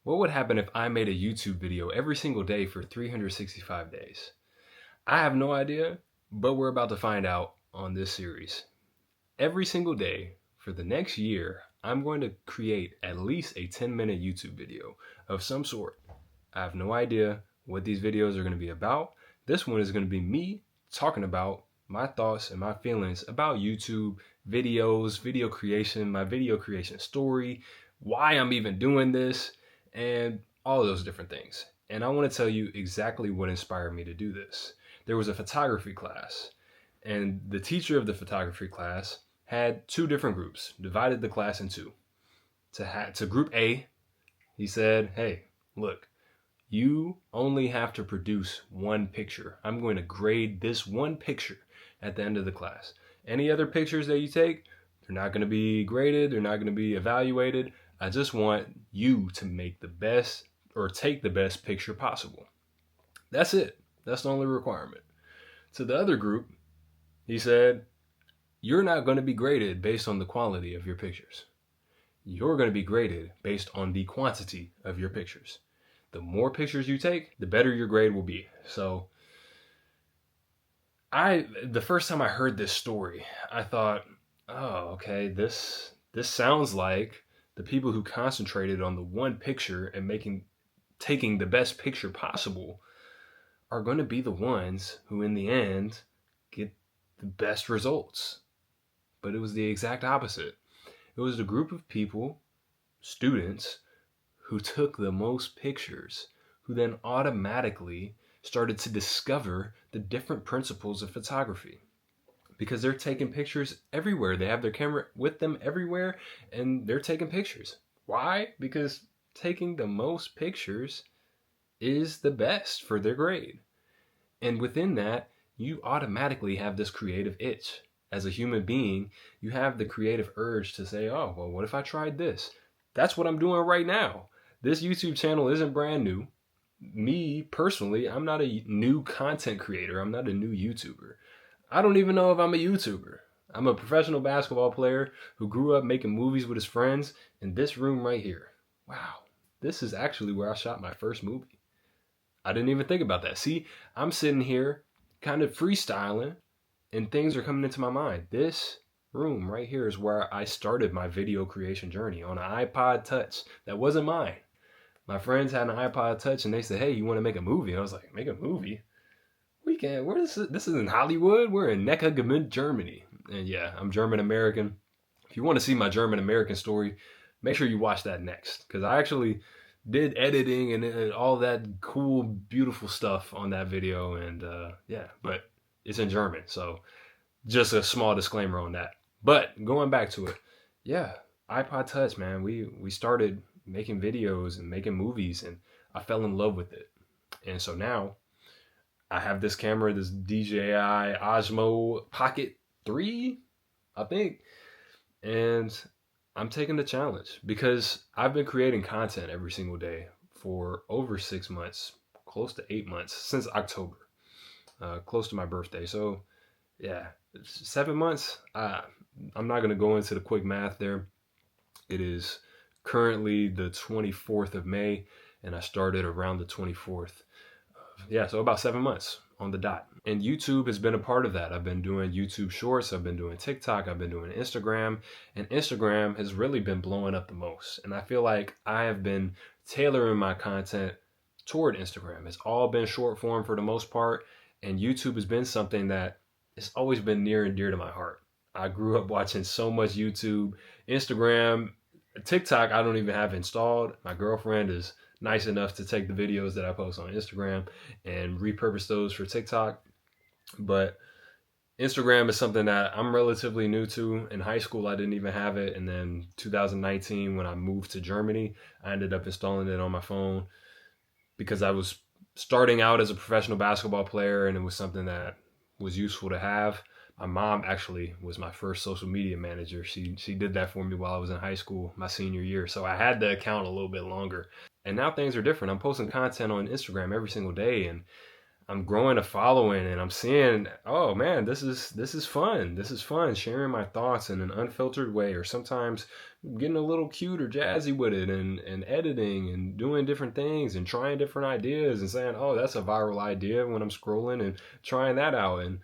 What would happen if I made a YouTube video every single day for 365 days? I have no idea, but we're about to find out on this series. Every single day for the next year, I'm going to create at least a 10-minute YouTube video of some sort. I have no idea what these videos are going to be about. This one is going to be me talking about my thoughts and my feelings about YouTube videos, video creation, my video creation story, why I'm even doing this, and all of those different things. And I want to tell you exactly what inspired me to do this. There was a photography class, and the teacher of the photography class had two different groups, divided the class in two. To group A, he said, hey, look, you only have to produce one picture. I'm going to grade this one picture at the end of the class. Any other pictures that you take, they're not going to be graded, they're not going to be evaluated. I just want you to make the best or take the best picture possible. That's it. That's the only requirement. To the other group, he said, you're not going to be graded based on the quality of your pictures. You're going to be graded based on the quantity of your pictures. The more pictures you take, the better your grade will be. So the first time I heard this story, I thought, oh, okay, this sounds like the people who concentrated on the one picture and taking the best picture possible are going to be the ones who in the end get the best results. But it was the exact opposite. It was the group of people, students, who took the most pictures, who then automatically started to discover the different principles of photography. Because they're taking pictures everywhere. They have their camera with them everywhere, and they're taking pictures. Why? Because taking the most pictures is the best for their grade. And within that, you automatically have this creative itch. As a human being, you have the creative urge to say, oh, well, what if I tried this? That's what I'm doing right now. This YouTube channel isn't brand new. Me, personally, I'm not a new content creator. I'm not a new YouTuber. I don't even know if I'm a YouTuber. I'm a professional basketball player who grew up making movies with his friends in this room right here. Wow, this is actually where I shot my first movie. I didn't even think about that. See, I'm sitting here kind of freestyling and things are coming into my mind. This room right here is where I started my video creation journey on an iPod Touch. That wasn't mine. My friends had an iPod Touch and they said, hey, you want to make a movie? I was like, make a movie? We can't. This is in Hollywood? We're in Neckargemünd, Germany. And yeah, I'm German American. If you want to see my German American story, make sure you watch that next. Because I actually did editing and all that cool, beautiful stuff on that video. And yeah, but it's in German. So just a small disclaimer on that. But going back to it, yeah, iPod Touch, man. We started making videos and making movies, and I fell in love with it. And so now I have this camera, this DJI Osmo Pocket 3, I think, and I'm taking the challenge because I've been creating content every single day for over 6 months, close to 8 months, since October, close to my birthday. So yeah, 7 months. I'm not going to go into the quick math there. It is currently the 24th of May, and I started around the 24th. Yeah, so about 7 months on the dot. And YouTube has been a part of that. I've been doing YouTube Shorts, I've been doing TikTok, I've been doing Instagram, and Instagram has really been blowing up the most. And I feel like I have been tailoring my content toward Instagram. It's all been short form for the most part, and YouTube has been something that it's always been near and dear to my heart. I grew up watching so much YouTube. Instagram, TikTok, I don't even have installed. My girlfriend is nice enough to take the videos that I post on Instagram and repurpose those for TikTok. But Instagram is something that I'm relatively new to. In high school, I didn't even have it. And then 2019, when I moved to Germany, I ended up installing it on my phone because I was starting out as a professional basketball player, and it was something that was useful to have. My mom actually was my first social media manager. She did that for me while I was in high school, my senior year. So I had the account a little bit longer. And now things are different. I'm posting content on Instagram every single day, and I'm growing a following, and I'm seeing, oh man, this is fun. This is fun, sharing my thoughts in an unfiltered way, or sometimes getting a little cute or jazzy with it, and editing and doing different things and trying different ideas and saying, oh, that's a viral idea when I'm scrolling and trying that out. And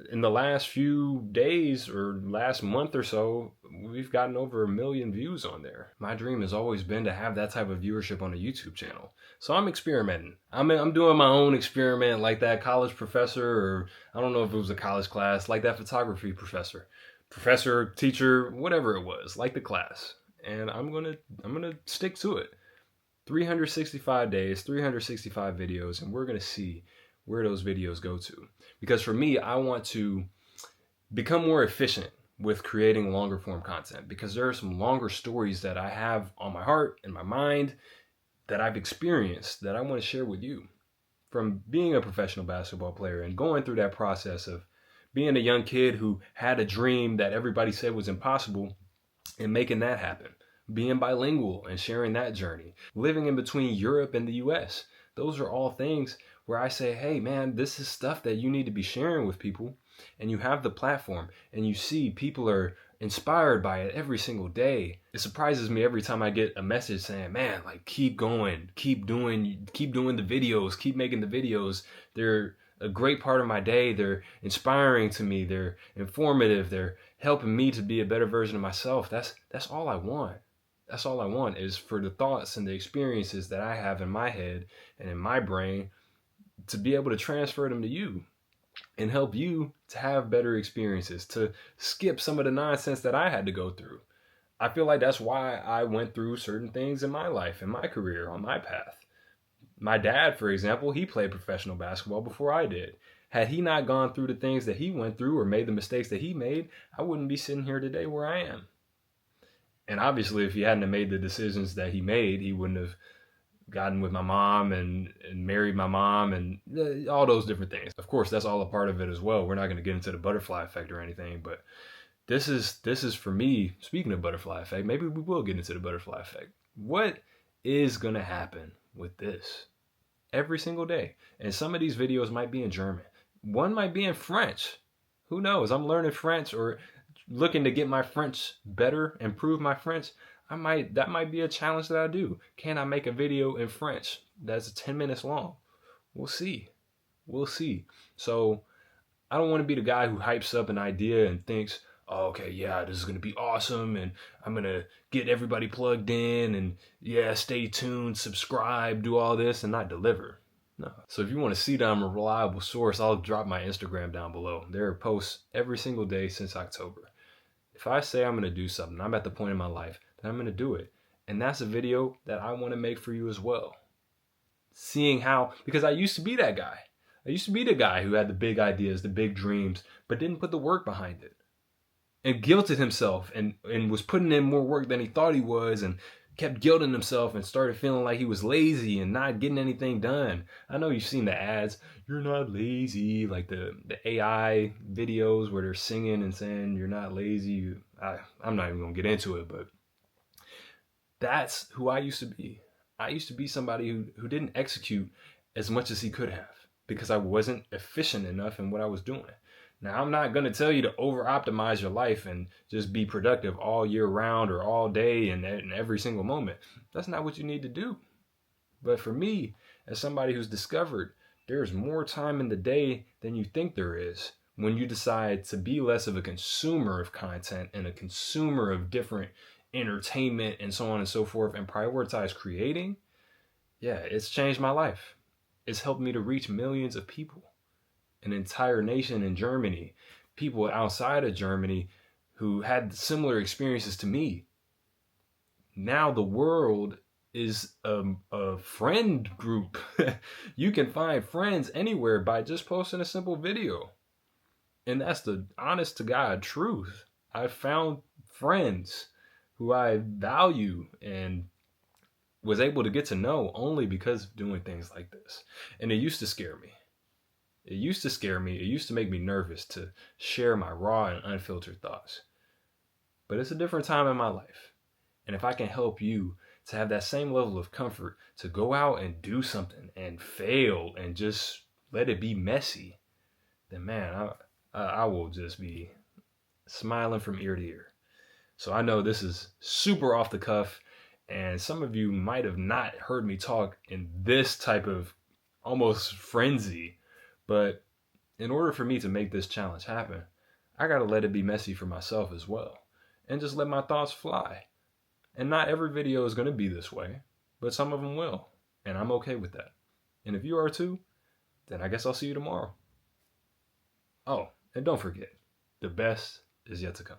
in the last few days or last month or so, we've gotten over 1 million views on there. My dream has always been to have that type of viewership on a YouTube channel. So I'm experimenting. I'm doing my own experiment, like that college professor, or I don't know if it was a college class, like that photography professor, teacher, whatever it was, like the class. And I'm gonna stick to it. 365 days, 365 videos, and we're gonna see where those videos go to. Because for me, I want to become more efficient with creating longer form content, because there are some longer stories that I have on my heart and my mind that I've experienced that I want to share with you. From being a professional basketball player and going through that process of being a young kid who had a dream that everybody said was impossible and making that happen. Being bilingual and sharing that journey. Living in between Europe and the US. Those are all things where I say, hey man, this is stuff that you need to be sharing with people. And you have the platform and you see people are inspired by it every single day. It surprises me every time I get a message saying, man, like keep going, keep doing the videos, keep making the videos. They're a great part of my day. They're inspiring to me. They're informative. They're helping me to be a better version of myself. That's all I want. That's all I want, is for the thoughts and the experiences that I have in my head and in my brain to be able to transfer them to you and help you to have better experiences, to skip some of the nonsense that I had to go through. I feel like that's why I went through certain things in my life, in my career, on my path. My dad, for example, he played professional basketball before I did. Had he not gone through the things that he went through or made the mistakes that he made, I wouldn't be sitting here today where I am. And obviously, if he hadn't have made the decisions that he made, he wouldn't have gotten with my mom and married my mom and all those different things. Of course, that's all a part of it as well. We're not going to get into the butterfly effect or anything, but this is for me, speaking of butterfly effect, maybe we will get into the butterfly effect. What is going to happen with this? Every single day. And some of these videos might be in German. One might be in French. Who knows? I'm learning French or looking to get my French better, improve my French. That might be a challenge that I do. Can I make a video in French that's 10 minutes long? We'll see. We'll see. So I don't want to be the guy who hypes up an idea and thinks, oh, okay, yeah, this is going to be awesome and I'm going to get everybody plugged in and yeah, stay tuned, subscribe, do all this and not deliver. No. So if you want to see that I'm a reliable source, I'll drop my Instagram down below. There are posts every single day since October. If I say I'm going to do something, I'm at the point in my life that I'm going to do it. And that's a video that I want to make for you as well. Seeing how, because I used to be that guy. I used to be the guy who had the big ideas, the big dreams, but didn't put the work behind it. And guilted himself and was putting in more work than he thought he was and kept guilting himself and started feeling like he was lazy and not getting anything done. I know you've seen the ads, you're not lazy, like the AI videos where they're singing and saying you're not lazy. I'm not even going to get into it, but that's who I used to be. I used to be somebody who didn't execute as much as he could have because I wasn't efficient enough in what I was doing. Now, I'm not going to tell you to over-optimize your life and just be productive all year round or all day and every single moment. That's not what you need to do. But for me, as somebody who's discovered there's more time in the day than you think there is when you decide to be less of a consumer of content and a consumer of different entertainment and so on and so forth and prioritize creating, yeah, it's changed my life. It's helped me to reach millions of people. An entire nation in Germany, people outside of Germany who had similar experiences to me. Now the world is a friend group. You can find friends anywhere by just posting a simple video. And that's the honest to God truth. I found friends who I value and was able to get to know only because of doing things like this. And it used to scare me. It used to scare me. It used to make me nervous to share my raw and unfiltered thoughts. But it's a different time in my life. And if I can help you to have that same level of comfort to go out and do something and fail and just let it be messy, then man, I will just be smiling from ear to ear. So I know this is super off the cuff, and some of you might have not heard me talk in this type of almost frenzy, but in order for me to make this challenge happen, I gotta let it be messy for myself as well, and just let my thoughts fly. And not every video is gonna be this way, but some of them will, and I'm okay with that. And if you are too, then I guess I'll see you tomorrow. Oh, and don't forget, the best is yet to come.